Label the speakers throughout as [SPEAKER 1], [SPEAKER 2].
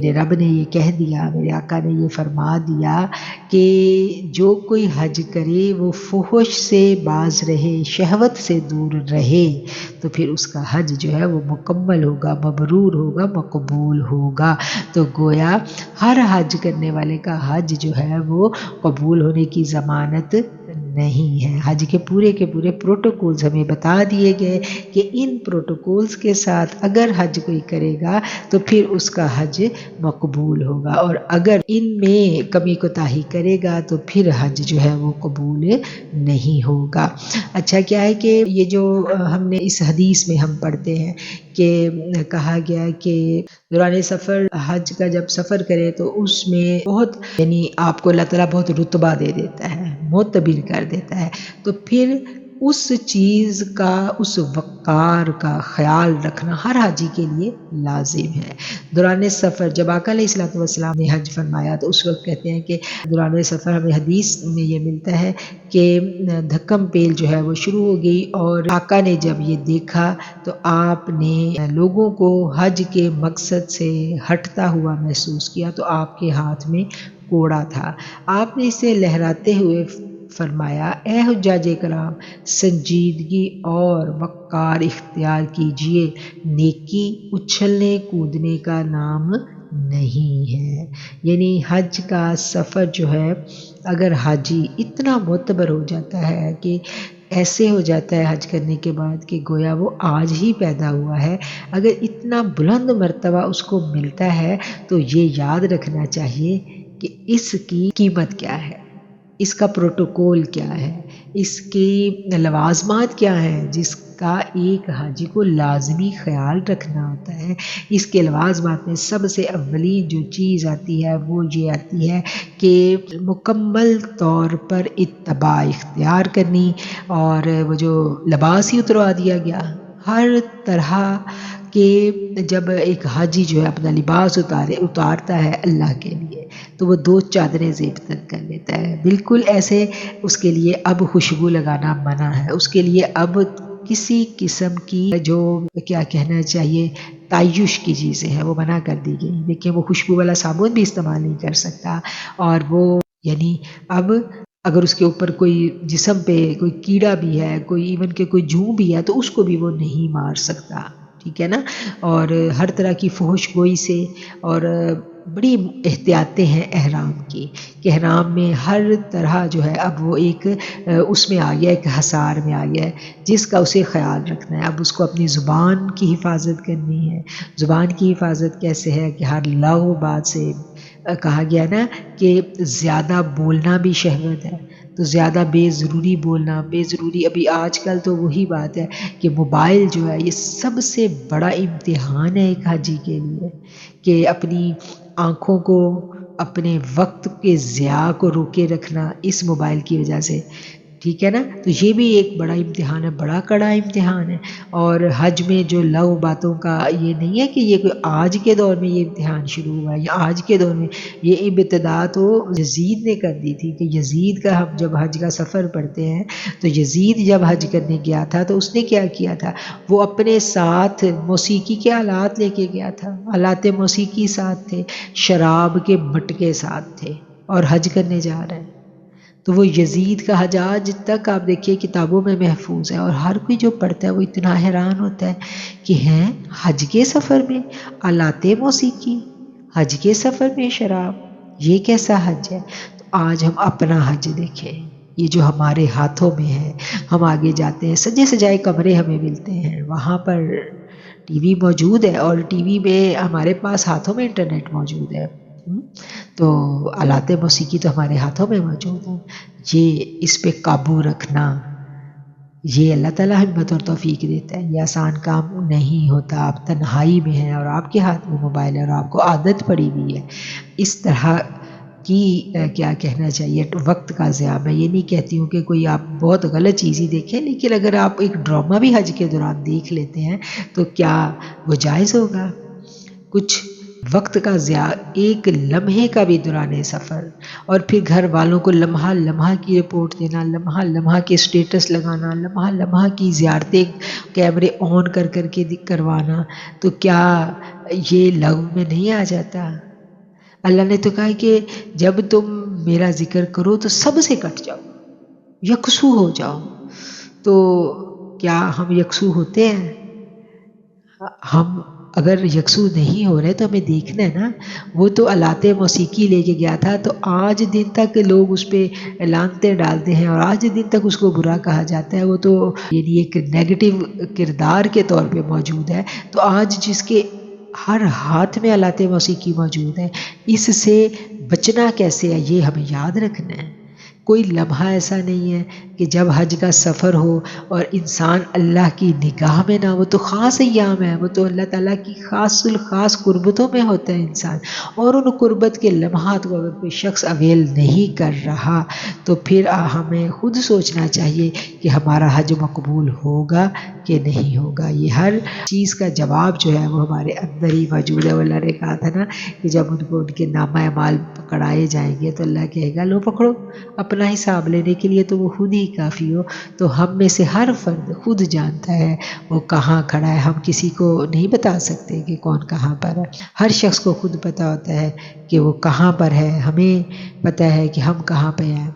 [SPEAKER 1] میرے رب نے یہ کہہ دیا، میرے آقا نے یہ فرما دیا کہ جو کوئی حج کرے وہ فحش سے باز رہے، شہوت سے دور رہے، تو پھر اس کا حج جو ہے وہ مکمل ہوگا، مبرور ہوگا، مقبول ہوگا۔ تو گویا ہر حج کرنے والے کا حج جو ہے وہ قبول ہونے کی ضمانت نہیں ہے۔ حج کے پورے پروٹوکولز ہمیں بتا دیے گئے کہ ان پروٹوکولز کے ساتھ اگر حج کوئی کرے گا تو پھر اس کا حج مقبول ہوگا، اور اگر ان میں کمی کوتاہی کرے گا تو پھر حج جو ہے وہ قبول نہیں ہوگا۔ اچھا کیا ہے کہ یہ جو ہم نے اس حدیث میں ہم پڑھتے ہیں کہ کہا گیا کہ دوران سفر حج کا جب سفر کرے تو اس میں بہت یعنی آپ کو اللہ تعالیٰ بہت رتبہ دے دیتا ہے، معتبر کر دیتا ہے، تو پھر اس چیز کا، اس وقار کا خیال رکھنا ہر حاجی کے لیے لازم ہے۔ دوران سفر جب آقا علیہ الصلوۃ والسلام نے حج فرمایا تو اس وقت کہتے ہیں کہ دوران سفر ہمیں حدیث میں یہ ملتا ہے کہ دھکم پیل جو ہے وہ شروع ہو گئی، اور آقا نے جب یہ دیکھا تو آپ نے لوگوں کو حج کے مقصد سے ہٹتا ہوا محسوس کیا، تو آپ کے ہاتھ میں کوڑا تھا۔ آپ نے اسے لہراتے ہوئے فرمایا، اے حجاج کرام، سنجیدگی اور وقار اختیار کیجئے، نیکی اچھلنے کودنے کا نام نہیں ہے۔ یعنی حج کا سفر جو ہے اگر حاجی اتنا معتبر ہو جاتا ہے کہ ایسے ہو جاتا ہے حج کرنے کے بعد کہ گویا وہ آج ہی پیدا ہوا ہے، اگر اتنا بلند مرتبہ اس کو ملتا ہے تو یہ یاد رکھنا چاہیے کہ اس کی قیمت کیا ہے، اس کا پروٹوکول کیا ہے، اس کی لوازمات کیا ہیں جس کا ایک حاجی کو لازمی خیال رکھنا ہوتا ہے۔ اس کے لوازمات میں سب سے اولین جو چیز آتی ہے وہ یہ آتی ہے کہ مکمل طور پر اتباع اختیار کرنی، اور وہ جو لباس ہی اتروا دیا گیا ہر طرح کہ جب ایک حاجی جو ہے اپنا لباس اتارتا ہے اللہ کے لیے تو وہ 2 چادریں زیب تن کر لیتا ہے، بالکل ایسے اس کے لیے اب خوشبو لگانا منع ہے، اس کے لیے اب کسی قسم کی جو کیا کہنا چاہیے تعیش کی چیزیں ہیں وہ منع کر دی گئی، لیکن وہ خوشبو والا صابن بھی استعمال نہیں کر سکتا، اور وہ یعنی اب اگر اس کے اوپر کوئی جسم پہ کوئی کیڑا بھی ہے، کوئی ایون کہ کوئی جوں بھی ہے تو اس کو بھی وہ نہیں مار سکتا، ٹھیک ہے نا۔ اور ہر طرح کی فحش گوئی سے، اور بڑی احتیاطیں ہیں احرام کی کہ احرام میں ہر طرح جو ہے اب وہ ایک اس میں آ گیا، ایک حصار میں آ گیا ہے جس کا اسے خیال رکھنا ہے۔ اب اس کو اپنی زبان کی حفاظت کرنی ہے۔ زبان کی حفاظت کیسے ہے کہ ہر لغو بات سے کہا گیا نا کہ زیادہ بولنا بھی شہوت ہے، تو زیادہ بے ضروری بولنا، بے ضروری ابھی آج کل تو وہی بات ہے کہ موبائل جو ہے یہ سب سے بڑا امتحان ہے ایک حاجی کے لیے، کہ اپنی آنکھوں کو، اپنے وقت کے ضیاع کو روکے رکھنا اس موبائل کی وجہ سے، ٹھیک ہے نا۔ تو یہ بھی ایک بڑا امتحان ہے، بڑا کڑا امتحان ہے۔ اور حج میں جو لغو باتوں کا یہ نہیں ہے کہ یہ کوئی آج کے دور میں یہ امتحان شروع ہوا ہے یا آج کے دور میں، یہ ابتدا تو یزید نے کر دی تھی، کہ یزید کا ہم جب حج کا سفر پڑھتے ہیں تو یزید جب حج کرنے گیا تھا تو اس نے کیا کیا تھا، وہ اپنے ساتھ موسیقی کے آلات لے کے گیا تھا، آلات موسیقی ساتھ تھے، شراب کے مٹکے ساتھ تھے، اور حج کرنے جا رہے ہیں۔ تو وہ یزید کا حج آج تک آپ دیکھیے کتابوں میں محفوظ ہے، اور ہر کوئی جو پڑھتا ہے وہ اتنا حیران ہوتا ہے کہ ہیں حج کے سفر میں آلات موسیقی، حج کے سفر میں شراب، یہ کیسا حج ہے۔ تو آج ہم اپنا حج دیکھیں، یہ جو ہمارے ہاتھوں میں ہے، ہم آگے جاتے ہیں، سجے سجائے کمرے ہمیں ملتے ہیں، وہاں پر ٹی وی موجود ہے، اور ٹی وی میں ہمارے پاس ہاتھوں میں انٹرنیٹ موجود ہے، تو آلات موسیقی تو ہمارے ہاتھوں میں موجود ہیں۔ یہ اس پہ قابو رکھنا، یہ اللہ تعالیٰ ہمت اور توفیق دیتا ہے، یہ آسان کام نہیں ہوتا۔ آپ تنہائی میں ہیں اور آپ کے ہاتھ میں موبائل ہے اور آپ کو عادت پڑی ہوئی ہے اس طرح کی کیا کہنا چاہیے وقت کا ضیاع۔ میں یہ نہیں کہتی ہوں کہ کوئی آپ بہت غلط چیز ہی دیکھیں، لیکن اگر آپ ایک ڈرامہ بھی حج کے دوران دیکھ لیتے ہیں تو کیا وہ جائز ہوگا؟ کچھ وقت کا ضیاع، ایک لمحے کا بھی دوران سفر، اور پھر گھر والوں کو لمحہ لمحہ کی رپورٹ دینا، لمحہ لمحہ کے سٹیٹس لگانا، لمحہ لمحہ کی زیارتیں کیمرے آن کر کے کروانا، تو کیا یہ لغو میں نہیں آ جاتا؟ اللہ نے تو کہا کہ جب تم میرا ذکر کرو تو سب سے کٹ جاؤ، یکسو ہو جاؤ. تو کیا ہم یکسو ہوتے ہیں؟ ہم اگر یکسو نہیں ہو رہے تو ہمیں دیکھنا ہے نا. وہ تو آلات موسیقی لے کے گیا تھا، تو آج دن تک لوگ اس پہ لانتیں ڈالتے ہیں اور آج دن تک اس کو برا کہا جاتا ہے. وہ تو یعنی ایک نیگیٹو کردار کے طور پہ موجود ہے. تو آج جس کے ہر ہاتھ میں آلات موسیقی موجود ہے، اس سے بچنا کیسے ہے یہ ہمیں یاد رکھنا ہے. کوئی لمحہ ایسا نہیں ہے کہ جب حج کا سفر ہو اور انسان اللہ کی نگاہ میں نہ ہو. تو خاص ایام ہے، وہ تو اللہ تعالیٰ کی خاص الخاص قربتوں میں ہوتا ہے انسان. اور ان قربت کے لمحات کو اگر کوئی شخص اویل نہیں کر رہا تو پھر ہمیں خود سوچنا چاہیے کہ ہمارا حج مقبول ہوگا کہ نہیں ہوگا. یہ ہر چیز کا جواب جو ہے وہ ہمارے اندر ہی موجود ہے. وہ اللہ نے کہا تھا نا کہ جب ان کو ان کے نامہ اعمال پکڑائے جائیں گے تو اللہ کہے گا لو پکڑو. اپنا حساب لینے کے لیے تو وہ خود ہی کافی ہو. تو ہم میں سے ہر فرد خود جانتا ہے وہ کہاں کھڑا ہے. ہم کسی کو نہیں بتا سکتے کہ کون کہاں پر ہے. ہر شخص کو خود پتہ ہوتا ہے کہ وہ کہاں پر ہے. ہمیں پتہ ہے کہ ہم کہاں پہ ہیں.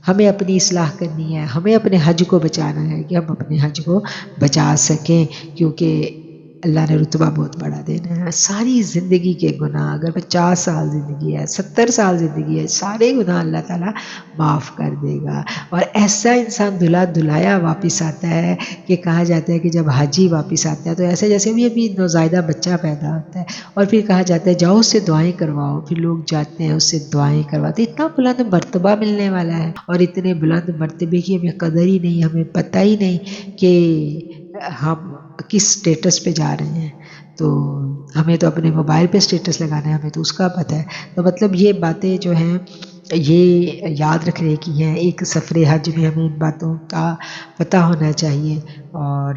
[SPEAKER 1] ہمیں اپنی اصلاح کرنی ہے، ہمیں اپنے حج کو بچانا ہے کہ ہم اپنے حج کو بچا سکیں. کیونکہ اللہ نے رتبہ بہت بڑا دینا ہے. ساری زندگی کے گناہ، اگر 50 سال زندگی ہے، 70 سال زندگی ہے، سارے گناہ اللہ تعالیٰ معاف کر دے گا. اور ایسا انسان دھلا دھلایا واپس آتا ہے کہ کہا جاتا ہے کہ جب حاجی واپس آتا ہے تو ایسا جیسے بھی ابھی نوزائیدہ بچہ پیدا ہوتا ہے اور پھر کہا جاتا ہے جاؤ اس سے دعائیں کرواؤ. پھر لوگ جاتے ہیں اس سے دعائیں کرواتے. اتنا بلند مرتبہ ملنے والا ہے اور اتنے بلند مرتبے کی ہمیں قدر ہی نہیں، ہمیں پتہ ہی نہیں کہ ہم کس سٹیٹس پہ جا رہے ہیں. تو ہمیں تو اپنے موبائل پہ سٹیٹس لگانا ہے، ہمیں تو اس کا پتہ ہے. تو مطلب یہ باتیں جو ہیں یہ یاد رکھنے کی ہیں. ایک سفر حج میں ہمیں ان باتوں کا پتہ ہونا چاہیے. اور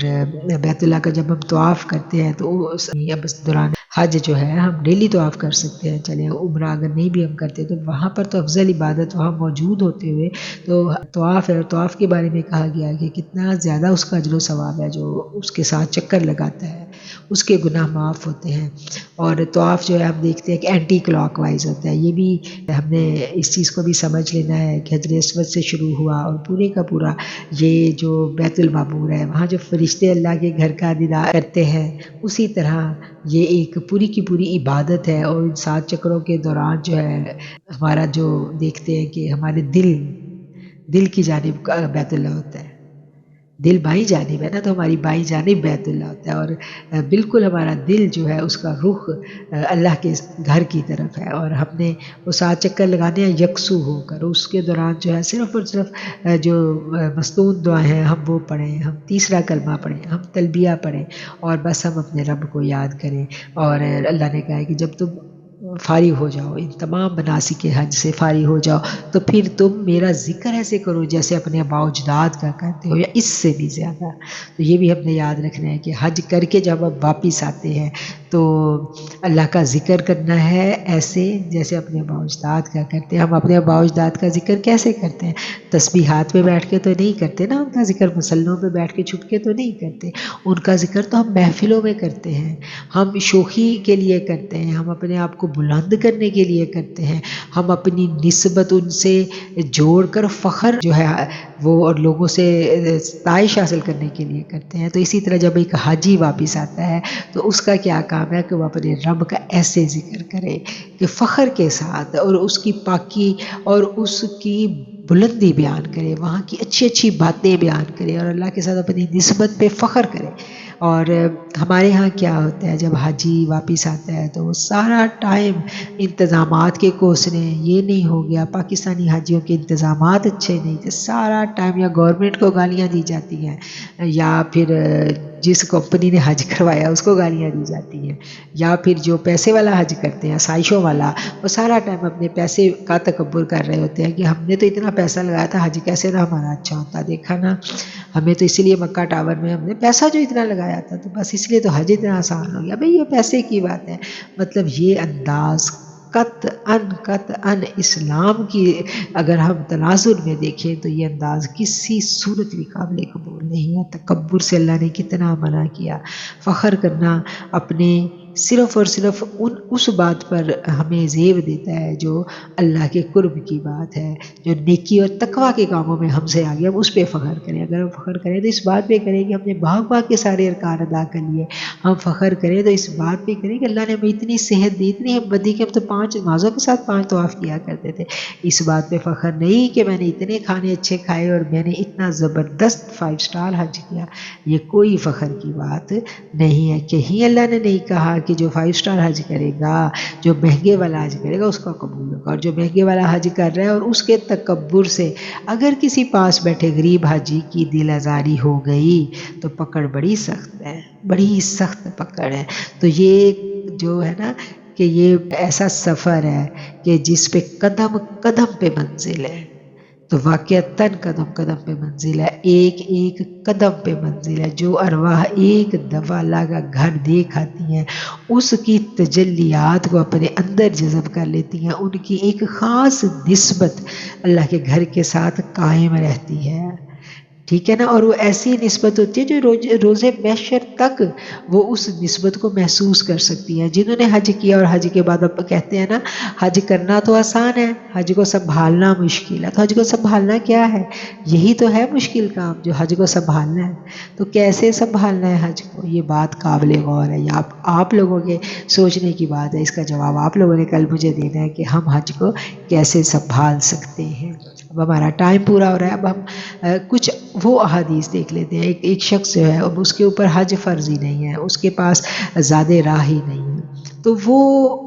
[SPEAKER 1] بیت اللہ کا جب ہم طواف کرتے ہیں تو اب اس دوران حج جو ہے ہم ڈیلی طواف کر سکتے ہیں. چلیں عمرہ اگر نہیں بھی ہم کرتے تو وہاں پر تو افضل عبادت وہاں موجود ہوتے ہوئے تو طواف ہے. اور طواف کے بارے میں کہا گیا کہ کتنا زیادہ اس کا اجر و ثواب ہے. جو اس کے ساتھ چکر لگاتا ہے اس کے گناہ معاف ہوتے ہیں. اور طواف جو ہے ہم دیکھتے ہیں کہ اینٹی کلاک وائز ہوتا ہے. یہ بھی ہم نے اس چیز کو بھی سمجھ لینا ہے کہ حجر اسود سے شروع ہوا اور پورے کا پورا یہ جو بیت المعمور ہے وہاں جو فرشتے اللہ کے گھر کا دیدار کرتے ہیں اسی طرح یہ ایک پوری کی پوری عبادت ہے. اور ان 7 چکروں کے دوران جو ہے ہمارا جو دیکھتے ہیں کہ ہمارے دل کی جانب بیت اللہ ہوتا ہے. دل بائیں جانب ہے نا، تو ہماری بائیں جانب بیت اللہ ہوتا ہے. اور بالکل ہمارا دل جو ہے اس کا رخ اللہ کے گھر کی طرف ہے. اور ہم نے وہ 7 چکر لگانے ہیں یکسو ہو کر. اس کے دوران جو ہے صرف اور صرف جو مستون دعائیں ہیں ہم وہ پڑھیں، ہم تیسرا کلمہ پڑھیں، ہم تلبیہ پڑھیں اور بس ہم اپنے رب کو یاد کریں. اور اللہ نے کہا ہے کہ جب تم فارغ ہو جاؤ، ان تمام مناسک حج سے فارغ ہو جاؤ تو پھر تم میرا ذکر ایسے کرو جیسے اپنے آباء و اجداد کا کرتے ہو یا اس سے بھی زیادہ. تو یہ بھی ہم نے یاد رکھنا ہے کہ حج کر کے جب ہم واپس آتے ہیں تو اللہ کا ذکر کرنا ہے ایسے جیسے اپنے آباء و اجداد کا کرتے ہیں. ہم اپنے آباء و اجداد کا ذکر کیسے کرتے ہیں؟ تسبیحات پہ بیٹھ کے تو نہیں کرتے نا. ان کا ذکر مصلوں پہ بیٹھ کے چھپ کے تو نہیں کرتے. ان کا ذکر تو ہم محفلوں میں کرتے ہیں، ہم شوخی کے لیے کرتے ہیں، ہم اپنے آپ کو بلند کرنے کے لیے کرتے ہیں، ہم اپنی نسبت ان سے جوڑ کر فخر جو ہے وہ اور لوگوں سے ستائش حاصل کرنے کے لیے کرتے ہیں. تو اسی طرح جب ایک حاجی واپس آتا ہے تو اس کا کیا کام ہے کہ وہ اپنے رب کا ایسے ذکر کرے کہ فخر کے ساتھ، اور اس کی پاکی اور اس کی بلندی بیان کرے، وہاں کی اچھی اچھی باتیں بیان کرے اور اللہ کے ساتھ اپنی نسبت پہ فخر کرے. اور ہمارے ہاں کیا ہوتا ہے جب حاجی واپس آتا ہے تو وہ سارا ٹائم انتظامات کے کوسنے. یہ نہیں ہو گیا پاکستانی حاجیوں کے انتظامات اچھے نہیں تھے، سارا ٹائم یا گورنمنٹ کو گالیاں دی جاتی ہیں یا پھر جس کمپنی نے حج کروایا اس کو گالیاں دی جاتی ہیں، یا پھر جو پیسے والا حج کرتے ہیں عائشوں والا وہ سارا ٹائم اپنے پیسے کا تکبر کر رہے ہوتے ہیں کہ ہم نے تو اتنا پیسہ لگایا تھا حج کیسے نہ ہمارا اچھا ہوتا. دیکھا نا ہمیں تو اسی لیے مکہ ٹاور میں ہم نے پیسہ جو اتنا لگایا تھا تو بس اس لیے تو حج اتنا آسان ہو گیا. بھئی یہ پیسے کی بات ہے. مطلب یہ انداز قطعاً اسلام کی اگر ہم تناظر میں دیکھیں تو یہ انداز کسی صورت بھی قابل قبول نہیں ہے. تکبر سے اللہ نے کتنا منع کیا. فخر کرنا اپنے صرف اور صرف اس بات پر ہمیں زیب دیتا ہے جو اللہ کے قرب کی بات ہے، جو نیکی اور تقوی کے کاموں میں ہم سے آگے، ہم اس پہ فخر کریں۔ اگر ہم فخر کریں تو اس بات پہ کریں کہ ہم نے بھاگ کے سارے ارکان ادا کر لیے۔ ہم فخر کریں تو اس بات پہ کریں کہ اللہ نے ہمیں اتنی صحت دی، اتنی ہمت دی کہ ہم تو 5 نمازوں کے ساتھ 5 طواف کیا کرتے تھے۔ اس بات پہ فخر نہیں کہ میں نے اتنے کھانے اچھے کھائے اور میں نے اتنا زبردست 5 اسٹار حج کیا۔ یہ کوئی فخر کی بات نہیں ہے۔ کہیں اللہ نے نہیں کہا کہ جو 5 اسٹار حج کرے گا، جو مہنگے والا حج کرے گا اس کا قبول ہوگا، اور جو مہنگے والا حج کر رہا ہے اور اس کے تکبر سے اگر کسی پاس بیٹھے غریب حاجی کی دل آزاری ہو گئی تو پکڑ بڑی سخت ہے، بڑی سخت پکڑ ہے۔ تو یہ جو ہے نا کہ یہ ایسا سفر ہے کہ جس پہ قدم قدم پہ منزل ہے، تو واقعتاً قدم قدم پہ منزل ہے، ایک ایک قدم پہ منزل ہے۔ جو ارواح ایک دفعہ اللہ کا گھر دیکھ آتی ہیں، اس کی تجلیات کو اپنے اندر جذب کر لیتی ہیں، ان کی ایک خاص نسبت اللہ کے گھر کے ساتھ قائم رہتی ہے، ٹھیک ہے نا۔ اور وہ ایسی نسبت ہوتی ہے جو روز محشر تک وہ اس نسبت کو محسوس کر سکتی ہے۔ جنہوں نے حج کیا اور حج کے بعد اب کہتے ہیں نا حج کرنا تو آسان ہے، حج کو سنبھالنا مشکل ہے، تو حج کو سنبھالنا کیا ہے؟ یہی تو ہے مشکل کام جو حج کو سنبھالنا ہے۔ تو کیسے سنبھالنا ہے حج کو؟ یہ بات قابل غور ہے، یہ آپ لوگوں کے سوچنے کی بات ہے۔ اس کا جواب آپ لوگوں نے کل مجھے دینا ہے کہ ہم حج کو کیسے سنبھال سکتے ہیں۔ اب ہمارا ٹائم پورا ہو رہا ہے، اب ہم کچھ وہ احادیث دیکھ لیتے ہیں۔ ایک شخص جو ہے اب اس کے اوپر حج فرض ہی نہیں ہے، اس کے پاس زیادہ راہ ہی نہیں ہے، تو وہ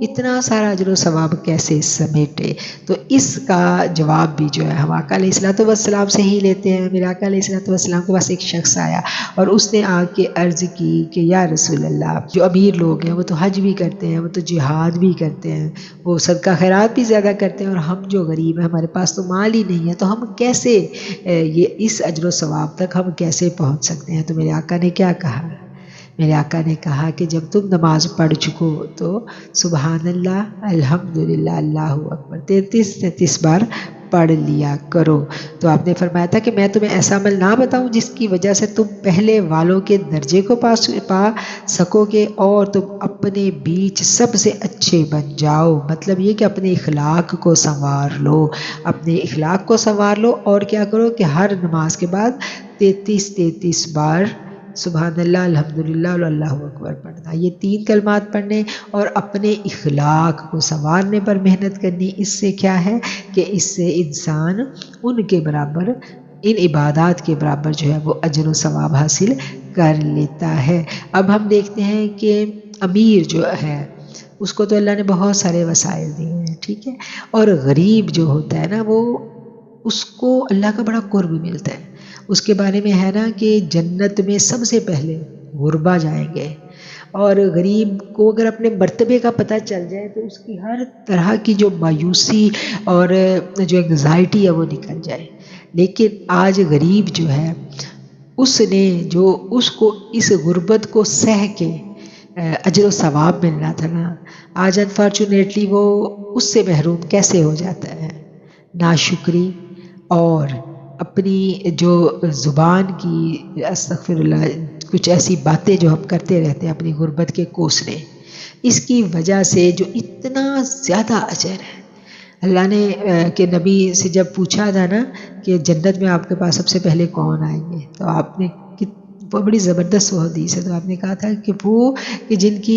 [SPEAKER 1] اتنا سارا اجر و ثواب کیسے سمیٹے؟ تو اس کا جواب بھی جو ہے ہم آقا علیہ الصلوۃ والسلام سے ہی لیتے ہیں۔ میرے آقا علیہ الصلوۃ والسلام کے پاس ایک شخص آیا اور اس نے آ کے عرض کی کہ یا رسول اللہ، جو امیر لوگ ہیں وہ تو حج بھی کرتے ہیں، وہ تو جہاد بھی کرتے ہیں، وہ صدقہ خیرات بھی زیادہ کرتے ہیں، اور ہم جو غریب ہیں ہمارے پاس تو مال ہی نہیں ہے، تو ہم کیسے یہ اس اجر و ثواب تک ہم کیسے پہنچ سکتے ہیں؟ تو میرے آقا نے کیا کہا؟ میرے آقا نے کہا کہ جب تم نماز پڑھ چکو تو سبحان اللہ الحمدللہ اللہ اکبر 33 بار پڑھ لیا کرو۔ تو آپ نے فرمایا تھا کہ میں تمہیں ایسا عمل نہ بتاؤں جس کی وجہ سے تم پہلے والوں کے درجے کو پا سکو گے اور تم اپنے بیچ سب سے اچھے بن جاؤ۔ مطلب یہ کہ اپنے اخلاق کو سنوار لو، اپنے اخلاق کو سنوار لو، اور کیا کرو کہ ہر نماز کے بعد 33 بار سبحان اللہ الحمدللہ اور اللہ اکبر پڑھنا۔ یہ 3 کلمات پڑھنے اور اپنے اخلاق کو سنوارنے پر محنت کرنی۔ اس سے کیا ہے کہ اس سے انسان ان کے برابر، ان عبادات کے برابر جو ہے وہ اجر و ثواب حاصل کر لیتا ہے۔ اب ہم دیکھتے ہیں کہ امیر جو ہے اس کو تو اللہ نے بہت سارے وسائل دیے ہیں، ٹھیک ہے، اور غریب جو ہوتا ہے نا وہ اس کو اللہ کا بڑا قرب ملتا ہے۔ اس کے بارے میں ہے نا کہ جنت میں سب سے پہلے غربا جائیں گے، اور غریب کو اگر اپنے مرتبے کا پتہ چل جائے تو اس کی ہر طرح کی جو مایوسی اور جو انگزائٹی ہے وہ نکل جائے۔ لیکن آج غریب جو ہے اس نے جو اس کو اس غربت کو سہ کے اجر و ثواب ملنا تھا نا، آج انفارچونیٹلی وہ اس سے محروم کیسے ہو جاتا ہے؟ ناشکری اور اپنی جو زبان کی استغفر اللہ کچھ ایسی باتیں جو ہم کرتے رہتے ہیں اپنی غربت کے کوسنے، اس کی وجہ سے جو اتنا زیادہ اجر ہے۔ اللہ نے کہ نبی سے جب پوچھا تھا نا کہ جنت میں آپ کے پاس سب سے پہلے کون آئیں گے، تو آپ نے بڑی زبردست وہ حدیث ہے، تو آپ نے کہا تھا کہ وہ کہ جن کی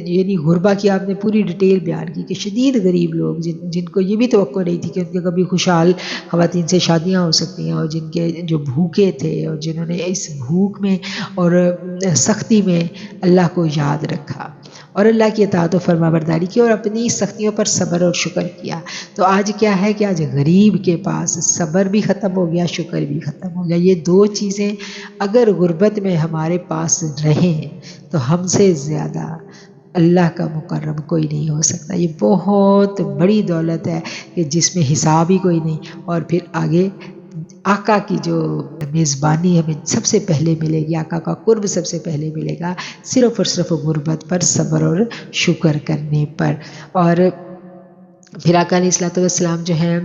[SPEAKER 1] یعنی غربا کی آپ نے پوری ڈیٹیل بیان کی کہ شدید غریب لوگ جن کو یہ بھی توقع نہیں تھی کہ ان کے کبھی خوشحال خواتین سے شادیاں ہو سکتی ہیں، اور جن کے جو بھوکے تھے اور جنہوں نے اس بھوک میں اور سختی میں اللہ کو یاد رکھا اور اللہ کی اطاعت و فرما برداری کی اور اپنی سختیوں پر صبر اور شکر کیا۔ تو آج کیا ہے کہ آج غریب کے پاس صبر بھی ختم ہو گیا، شکر بھی ختم ہو گیا۔ یہ 2 چیزیں اگر غربت میں ہمارے پاس رہیں تو ہم سے زیادہ اللہ کا مقرب کوئی نہیں ہو سکتا۔ یہ بہت بڑی دولت ہے کہ جس میں حساب ہی کوئی نہیں، اور پھر آگے آقا کی جو میزبانی ہمیں سب سے پہلے ملے گی، آقا کا قرب سب سے پہلے ملے گا، صرف اور صرف غربت پر صبر اور شکر کرنے پر۔ اور پھر آقا علیہ الصلوۃ والسلام جو ہیں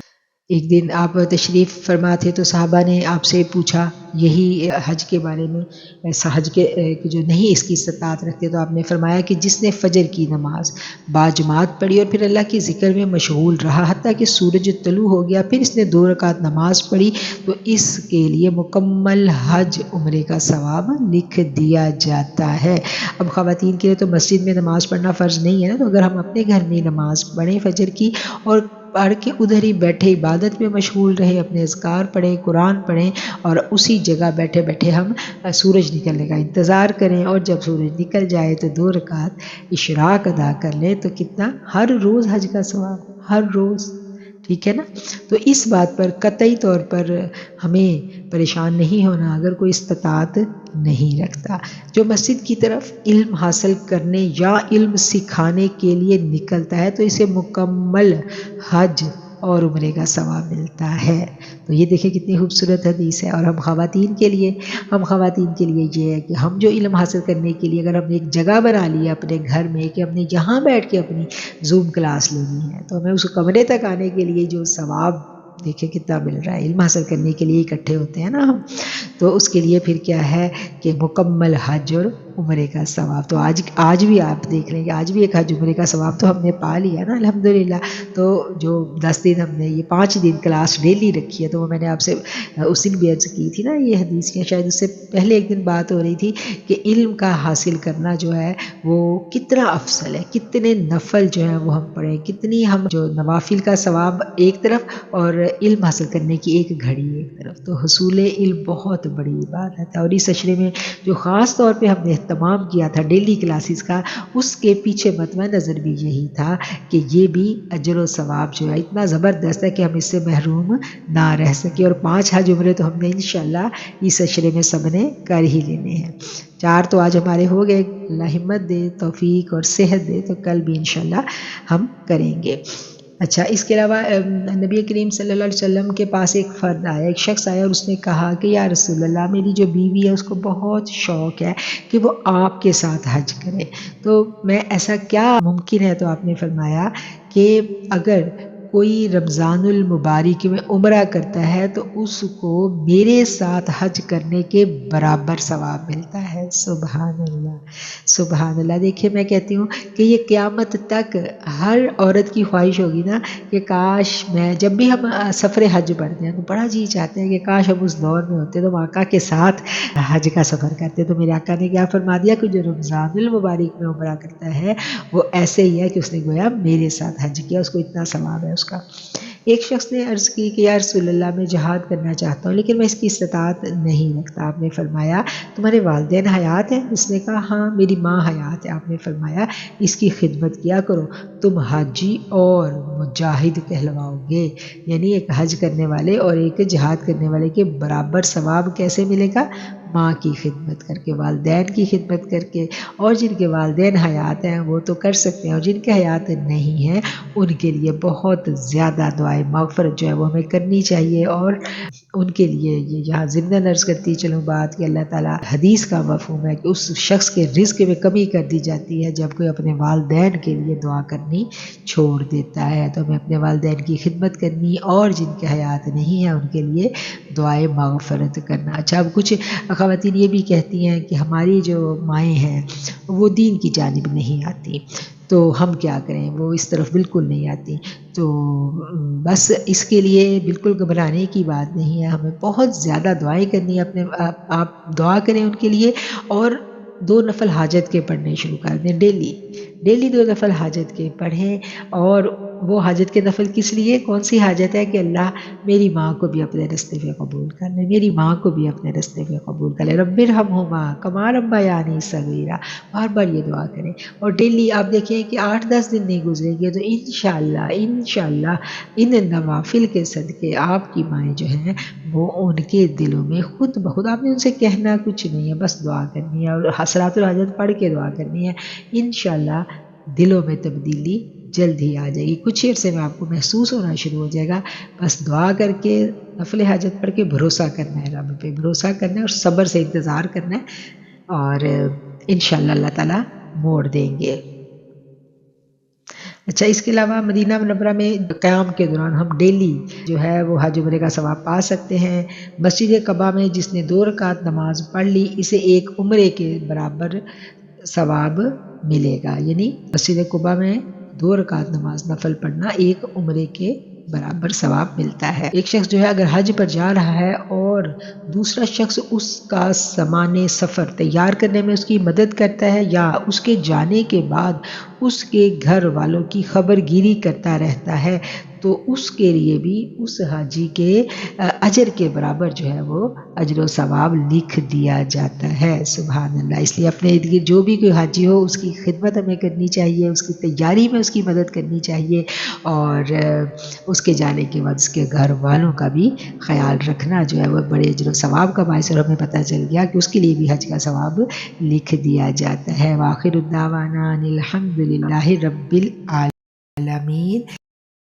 [SPEAKER 1] ایک دن آپ تشریف فرما تھے تو صحابہ نے آپ سے پوچھا یہی حج کے بارے میں ایسا حج کے جو نہیں اس کی استطاعت رکھتے تو آپ نے فرمایا کہ جس نے فجر کی نماز باجماعت پڑھی اور پھر اللہ کے ذکر میں مشغول رہا حتیٰ کہ سورج طلوع ہو گیا، پھر اس نے 2 رکعت نماز پڑھی تو اس کے لیے مکمل حج عمرے کا ثواب لکھ دیا جاتا ہے۔ اب خواتین کے لیے تو مسجد میں نماز پڑھنا فرض نہیں ہے نا، تو اگر ہم اپنے گھر میں نماز پڑھیں فجر کی اور پڑھ کے ادھر ہی بیٹھے عبادت میں مشغول رہے، اپنے اذکار پڑھیں، قرآن پڑھیں اور اسی جگہ بیٹھے بیٹھے ہم سورج نکلنے کا انتظار کریں، اور جب سورج نکل جائے تو 2 رکعت اشراق ادا کر لیں تو کتنا ہر روز حج کا ثواب، ہر روز، ٹھیک ہے نا۔ تو اس بات پر قطعی طور پر ہمیں پریشان نہیں ہونا اگر کوئی استطاعت نہیں رکھتا۔ جو مسجد کی طرف علم حاصل کرنے یا علم سکھانے کے لیے نکلتا ہے تو اسے مکمل حج اور عمرے کا ثواب ملتا ہے۔ تو یہ دیکھیں کتنی خوبصورت حدیث ہے۔ اور ہم خواتین کے لیے یہ ہے کہ ہم جو علم حاصل کرنے کے لیے اگر ہم نے ایک جگہ بنا لی ہے اپنے گھر میں کہ ہم نے یہاں بیٹھ کے اپنی زوم کلاس لینی ہے، تو ہمیں اس کمرے تک آنے کے لیے جو ثواب دیکھیں کتنا مل رہا ہے۔ علم حاصل کرنے کے لیے اکٹھے ہوتے ہیں نا ہم، تو اس کے لیے پھر کیا ہے کہ مکمل حج اور عمرے کا ثواب۔ تو آج بھی آپ دیکھ رہے ہیں کہ آج بھی ایک حج عمرے کا ثواب تو ہم نے پا لیا نا الحمدللہ۔ تو جو 10 دن ہم نے یہ 5 دن کلاس ڈیلی رکھی ہے، تو وہ میں نے آپ سے اس دن بھی عرض کی تھی نا یہ حدیث کی، شاید اس سے پہلے ایک دن بات ہو رہی تھی کہ علم کا حاصل کرنا جو ہے وہ کتنا افضل ہے، کتنے نفل جو ہیں وہ ہم پڑھیں، کتنی ہم جو نوافل کا ثواب ایک طرف اور علم حاصل کرنے کی ایک گھڑی ایک طرف۔ تو حصول علم بہت بڑی عبادت ہے، اور اس اشرے میں جو خاص طور پہ ہم نے اہتمام کیا تھا ڈیلی کلاسز کا، اس کے پیچھے مطمع نظر بھی یہی تھا کہ یہ بھی اجر و ثواب جو ہے اتنا زبردست ہے کہ ہم اس سے محروم نہ رہ سکے۔ اور 5 حج عمرے تو ہم نے انشاءاللہ اس اشرے میں سب نے کر ہی لینے ہیں۔ 4 تو آج ہمارے ہو گئے، اللہ ہمت دے، توفیق اور صحت دے، تو کل بھی انشاءاللہ ہم کریں گے۔ اچھا، اس کے علاوہ نبی کریم صلی اللہ علیہ وسلم کے پاس ایک فرد آیا، ایک شخص آیا اور اس نے کہا کہ یا رسول اللہ، میری جو بیوی ہے اس کو بہت شوق ہے کہ وہ آپ کے ساتھ حج کرے، تو میں ایسا کیا ممکن ہے؟ تو آپ نے فرمایا کہ اگر کوئی رمضان المبارک میں عمرہ کرتا ہے تو اس کو میرے ساتھ حج کرنے کے برابر ثواب ملتا ہے۔ سبحان اللہ، سبحان اللہ۔ دیکھیں میں کہتی ہوں کہ یہ قیامت تک ہر عورت کی خواہش ہوگی نا کہ کاش میں، جب بھی ہم سفر حج پڑھتے ہیں تو بڑا جی چاہتے ہیں کہ کاش ہم اس دور میں ہوتے تو آقا کے ساتھ حج کا سفر کرتے۔ تو میرے آقا نے کیا فرما دیا کہ جو رمضان المبارک میں عمرہ کرتا ہے وہ ایسے ہی ہے کہ اس نے گویا میرے ساتھ حج کیا، اس کو اتنا ثواب ہے اس کا۔ ایک شخص نے عرض کی کہ یا رسول اللہ، میں جہاد کرنا چاہتا ہوں لیکن میں اس کی استطاعت نہیں رکھتا۔ آپ نے فرمایا تمہارے والدین حیات ہیں؟ اس نے کہا ہاں میری ماں حیات ہے۔ آپ نے فرمایا اس کی خدمت کیا کرو، تم حاجی اور مجاہد کہلواؤ گے، یعنی ایک حج کرنے والے اور ایک جہاد کرنے والے کے برابر ثواب کیسے ملے گا؟ ماں کی خدمت کر کے، والدین کی خدمت کر کے، اور جن کے والدین حیات ہیں وہ تو کر سکتے ہیں، اور جن کے حیات نہیں ہیں ان کے لیے بہت زیادہ دعائے مغفرت جو ہے وہ ہمیں کرنی چاہیے۔ اور ان کے لیے یہ یہاں ضمن عرض کرتی چلوں بات کہ اللہ تعالیٰ حدیث کا مفہوم ہے کہ اس شخص کے رزق میں کمی کر دی جاتی ہے جب کوئی اپنے والدین کے لیے دعا کرنی چھوڑ دیتا ہے۔ تو ہمیں اپنے والدین کی خدمت کرنی اور جن کے حیات نہیں ہیں ان کے لیے دعائے مغفرت کرنا۔ اچھا، اب کچھ خواتین یہ بھی کہتی ہیں کہ ہماری جو مائیں ہیں وہ دین کی جانب نہیں آتی، تو ہم کیا کریں؟ وہ اس طرف بالکل نہیں آتی، تو بس اس کے لیے بالکل گھبرانے کی بات نہیں ہے، ہمیں بہت زیادہ دعائیں کرنی ہے۔ آپ دعا کریں ان کے لیے، اور 2 نفل حاجت کے پڑھنے شروع کر دیں، ڈیلی 2 نفل حاجت کے پڑھیں۔ اور وہ حاجت کے نفل کس لیے؟ کون سی حاجت ہے کہ اللہ میری ماں کو بھی اپنے رستے پہ قبول کر لے، میری ماں کو بھی اپنے رستے پہ قبول کر لے، رب ارحمہما کما ربیانی صغیرا، بار بار یہ دعا کریں۔ اور ڈیلی آپ دیکھیں کہ 8-10 دن نہیں گزرے گے تو انشاءاللہ ان نوافل کے صدقے آپ کی مائیں جو ہیں وہ ان کے دلوں میں خود بخود، آپ نے ان سے کہنا کچھ نہیں ہے، بس دعا کرنی ہے اور صلاۃ الحاجت پڑھ کے دعا کرنی ہے، انشاءاللہ دلوں میں تبدیلی جلد ہی آ جائے گی۔ کچھ عرصے میں آپ کو محسوس ہونا شروع ہو جائے گا۔ بس دعا کر کے نفل حاجت پڑھ کے بھروسہ کرنا ہے، رب پہ بھروسہ کرنا ہے اور صبر سے انتظار کرنا ہے، اور انشاءاللہ اللہ تعالیٰ موڑ دیں گے۔ اچھا، اس کے علاوہ مدینہ منورہ میں قیام کے دوران ہم ڈیلی جو ہے وہ حج عمرے کا ثواب پا سکتے ہیں۔ مسجد قباء میں جس نے 2 رکعت نماز پڑھ لی اسے 1 عمرے کے برابر ثواب ملے گا، یعنی مسجد قباء میں 2 رکعت نماز نفل پڑھنا 1 عمرے کے برابر ثواب ملتا ہے۔ ایک شخص جو ہے اگر حج پر جا رہا ہے اور دوسرا شخص اس کا سامان سفر تیار کرنے میں اس کی مدد کرتا ہے یا اس کے جانے کے بعد اس کے گھر والوں کی خبر گیری کرتا رہتا ہے تو اس کے لیے بھی اس حاجی کے اجر کے برابر جو ہے وہ اجر و ثواب لکھ دیا جاتا ہے۔ سبحان اللہ۔ اس لیے اپنے ارد گرد جو بھی کوئی حاجی ہو اس کی خدمت ہمیں کرنی چاہیے، اس کی تیاری میں اس کی مدد کرنی چاہیے، اور اس کے جانے کے بعد اس کے گھر والوں کا بھی خیال رکھنا جو ہے وہ بڑے اجر و ثواب کا باعث، اور ہمیں پتہ چل گیا کہ اس کے لیے بھی حج کا ثواب لکھ دیا جاتا ہے۔ وآخر الدعوانا ان الحمد للہ رب العالمین۔